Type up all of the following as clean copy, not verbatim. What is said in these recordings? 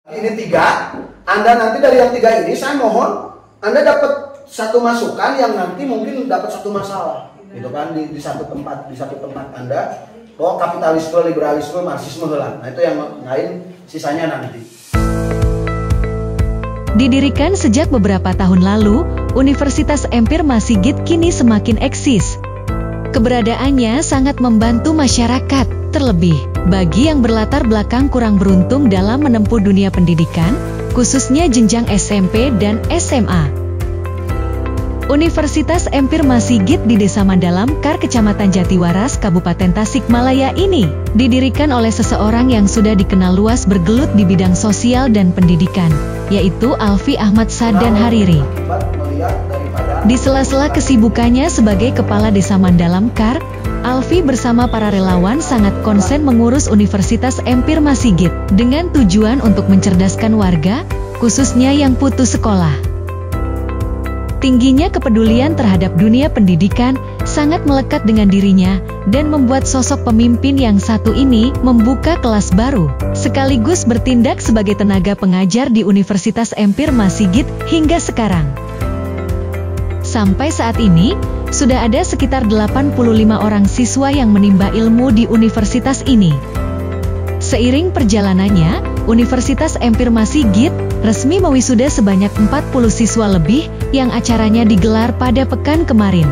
Ini 3, Anda nanti dari yang 3 ini saya mohon Anda dapat satu masukan yang nanti mungkin dapat satu masalah, gitu kan, di satu tempat Anda. Oh, kapitalisme, liberalisme, marxisme lah. Nah itu yang lain, sisanya nanti. Didirikan sejak beberapa tahun lalu, Universitas Empir Masigit kini semakin eksis. Keberadaannya sangat membantu masyarakat, terlebih bagi yang berlatar belakang kurang beruntung dalam menempuh dunia pendidikan, khususnya jenjang SMP dan SMA. Universitas Empir Masigit di Desa Mandalam Kar, Kecamatan Jatiwaras, Kabupaten Tasikmalaya ini didirikan oleh seseorang yang sudah dikenal luas bergelut di bidang sosial dan pendidikan, yaitu Alfi Ahmad Sadan Hariri. Di sela-sela kesibukannya sebagai Kepala Desa Mandalam Kar, Alfi bersama para relawan sangat konsen mengurus Universitas Empir Masigit dengan tujuan untuk mencerdaskan warga, khususnya yang putus sekolah. Tingginya kepedulian terhadap dunia pendidikan sangat melekat dengan dirinya dan membuat sosok pemimpin yang satu ini membuka kelas baru, sekaligus bertindak sebagai tenaga pengajar di Universitas Empir Masigit hingga sekarang. Sampai saat ini, sudah ada sekitar 85 orang siswa yang menimba ilmu di universitas ini. Seiring perjalanannya, Universitas Empir Masigit resmi mewisuda sebanyak 40 siswa lebih yang acaranya digelar pada pekan kemarin.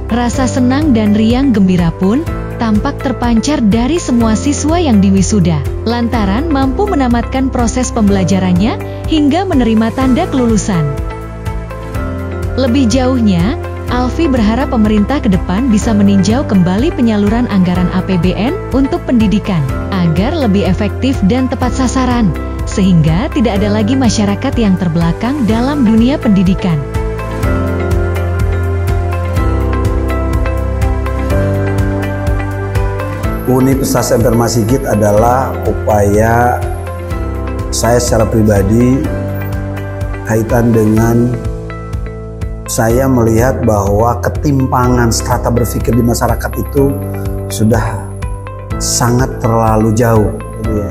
Rasa senang dan riang gembira pun tampak terpancar dari semua siswa yang diwisuda, lantaran mampu menamatkan proses pembelajarannya hingga menerima tanda kelulusan. Lebih jauhnya, Alfi berharap pemerintah ke depan bisa meninjau kembali penyaluran anggaran APBN untuk pendidikan, agar lebih efektif dan tepat sasaran, sehingga tidak ada lagi masyarakat yang terbelakang dalam dunia pendidikan. Universitas Empir Masigit adalah upaya saya secara pribadi kaitan dengan saya melihat bahwa ketimpangan strata berpikir di masyarakat itu sudah sangat terlalu jauh, gitu ya.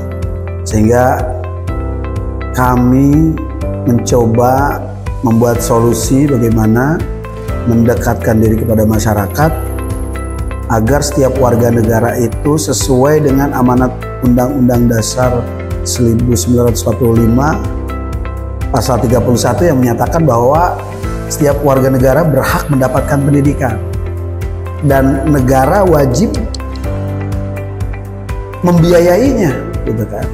Sehingga kami mencoba membuat solusi bagaimana mendekatkan diri kepada masyarakat agar setiap warga negara itu sesuai dengan amanat Undang-Undang Dasar 1945 pasal 31 yang menyatakan bahwa setiap warga negara berhak mendapatkan pendidikan dan negara wajib membiayainya, gitu kan,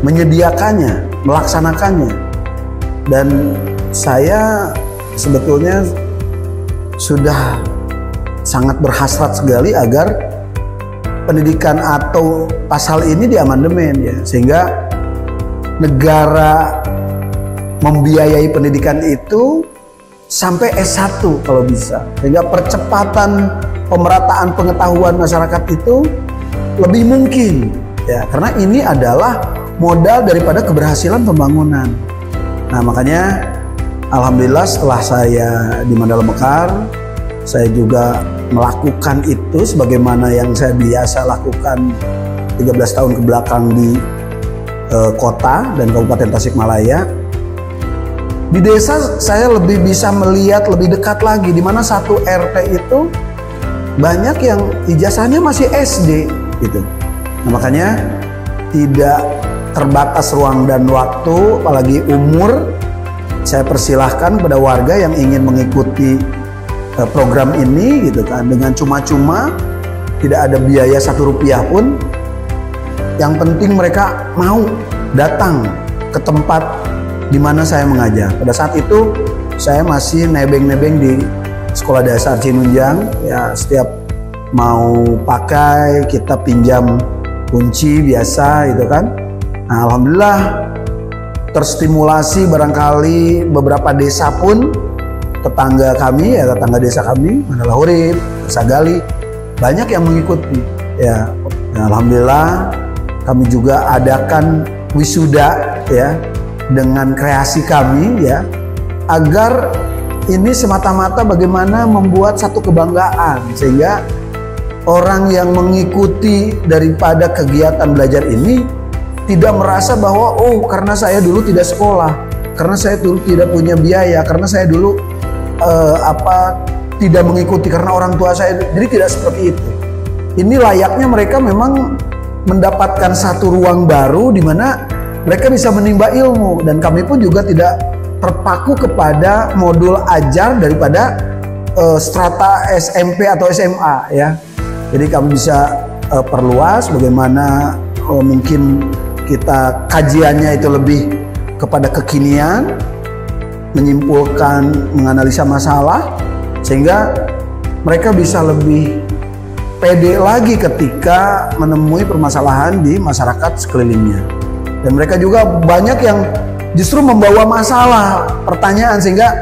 menyediakannya, melaksanakannya. Dan saya sebetulnya sudah sangat berhasrat sekali agar pendidikan atau pasal ini diamandemen, ya, sehingga negara membiayai pendidikan itu sampai S1 kalau bisa, sehingga percepatan pemerataan pengetahuan masyarakat itu lebih mungkin, ya, karena ini adalah modal daripada keberhasilan pembangunan. Nah, makanya alhamdulillah setelah saya di Mandalam Mekar, saya juga melakukan itu sebagaimana yang saya biasa lakukan 13 tahun ke belakang di kota dan Kabupaten Tasikmalaya. Di desa saya lebih bisa melihat lebih dekat lagi, di mana satu RT itu banyak yang ijazahnya masih SD, gitu. Nah, makanya tidak terbatas ruang dan waktu, apalagi umur. Saya persilahkan pada warga yang ingin mengikuti program ini, gitu kan, dengan cuma-cuma, tidak ada biaya Rp1 pun. Yang penting mereka mau datang ke tempat di mana saya mengajar. Pada saat itu saya masih nebeng-nebeng di Sekolah Dasar Cinunjang, ya, setiap mau pakai kita pinjam kunci biasa, gitu kan. Nah, alhamdulillah terstimulasi, barangkali beberapa desa pun tetangga kami, ya, tetangga desa kami, Mandala Hurib, Desa Gali, banyak yang mengikuti, ya. Nah, alhamdulillah kami juga adakan wisuda, ya, dengan kreasi kami, ya, agar ini semata-mata bagaimana membuat satu kebanggaan, sehingga orang yang mengikuti daripada kegiatan belajar ini tidak merasa bahwa oh karena saya dulu tidak sekolah, karena saya dulu tidak punya biaya, karena saya dulu tidak mengikuti karena orang tua saya. Jadi tidak seperti itu. Ini layaknya mereka memang mendapatkan satu ruang baru di mana mereka bisa menimba ilmu, dan kami pun juga tidak terpaku kepada modul ajar daripada strata SMP atau SMA ya. Jadi kami bisa perluas bagaimana mungkin kita kajiannya itu lebih kepada kekinian, menyimpulkan, menganalisa masalah, sehingga mereka bisa lebih pede lagi ketika menemui permasalahan di masyarakat sekelilingnya. Dan mereka juga banyak yang justru membawa masalah, pertanyaan, sehingga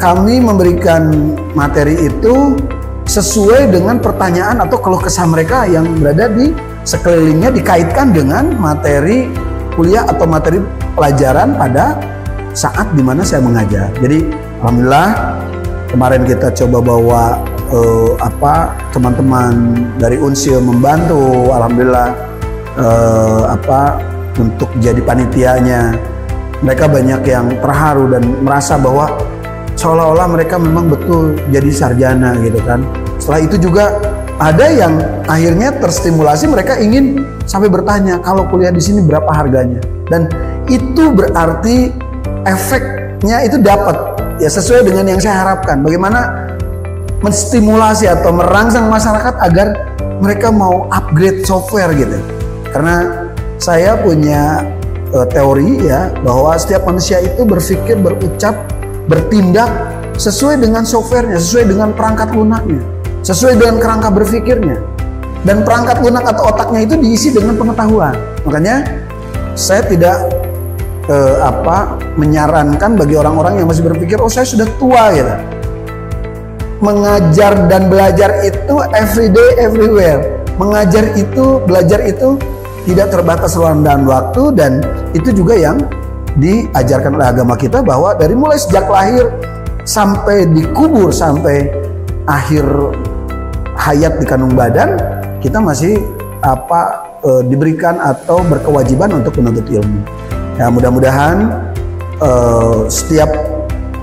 kami memberikan materi itu sesuai dengan pertanyaan atau keluh kesah mereka yang berada di sekelilingnya, dikaitkan dengan materi kuliah atau materi pelajaran pada saat dimana saya mengajar. Jadi alhamdulillah kemarin kita coba bawa teman-teman dari Unsil membantu, alhamdulillah untuk jadi panitianya. Mereka banyak yang terharu dan merasa bahwa seolah-olah mereka memang betul jadi sarjana gitu kan. Setelah itu juga ada yang akhirnya terstimulasi, mereka ingin sampai bertanya kalau kuliah di sini berapa harganya. Dan itu berarti efeknya itu dapat ya sesuai dengan yang saya harapkan. Bagaimana menstimulasi atau merangsang masyarakat agar mereka mau upgrade software gitu. Karena saya punya teori ya bahwa setiap manusia itu berpikir, berucap, bertindak sesuai dengan softwarenya, sesuai dengan perangkat lunaknya, sesuai dengan kerangka berpikirnya. Dan perangkat lunak atau otaknya itu diisi dengan pengetahuan. Makanya saya tidak menyarankan bagi orang-orang yang masih berpikir oh saya sudah tua gitu. Mengajar dan belajar itu everyday everywhere. Mengajar itu, belajar itu tidak terbatas ruang dan waktu, dan itu juga yang diajarkan oleh agama kita bahwa dari mulai sejak lahir sampai dikubur sampai akhir hayat di kandung badan kita masih diberikan atau berkewajiban untuk menuntut ilmu. Ya mudah-mudahan setiap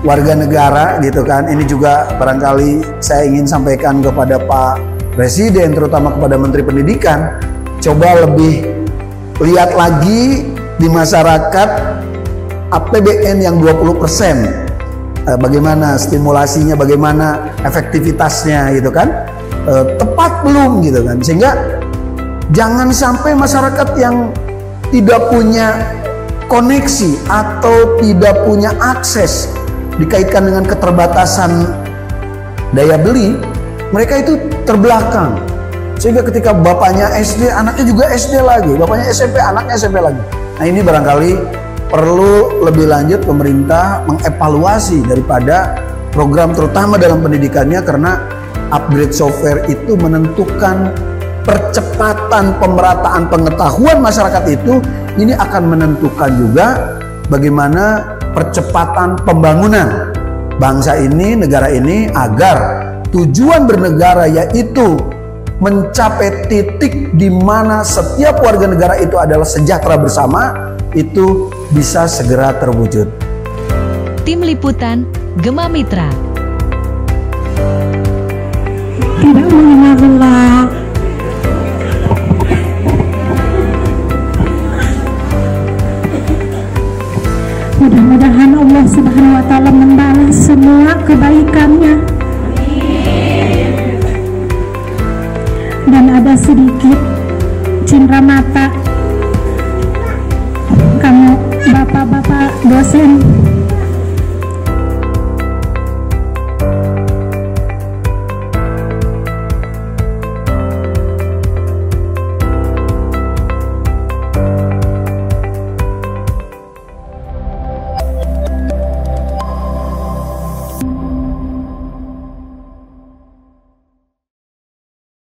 warga negara gitu kan, ini juga barangkali saya ingin sampaikan kepada Pak Presiden, terutama kepada Menteri Pendidikan, coba lebih lihat lagi di masyarakat APBN yang 20%, bagaimana stimulasinya, bagaimana efektivitasnya gitu kan, tepat belum gitu kan, sehingga jangan sampai masyarakat yang tidak punya koneksi atau tidak punya akses dikaitkan dengan keterbatasan daya beli, mereka itu terbelakang. Sehingga ketika bapaknya SD, anaknya juga SD lagi, bapaknya SMP, anaknya SMP lagi. Nah ini barangkali perlu lebih lanjut pemerintah mengevaluasi daripada program terutama dalam pendidikannya, karena upgrade software itu menentukan percepatan pemerataan pengetahuan masyarakat itu. Ini akan menentukan juga bagaimana percepatan pembangunan bangsa ini, negara ini, agar tujuan bernegara yaitu mencapai titik di mana setiap warga negara itu adalah sejahtera bersama, itu bisa segera terwujud. Tim Liputan Gema Mitra. Tidak mengenal. Mudah-mudahan Allah Subhanahu wa Ta'ala membalas semua kebaikannya. Dan ada sedikit cindera mata kamu bapak-bapak dosen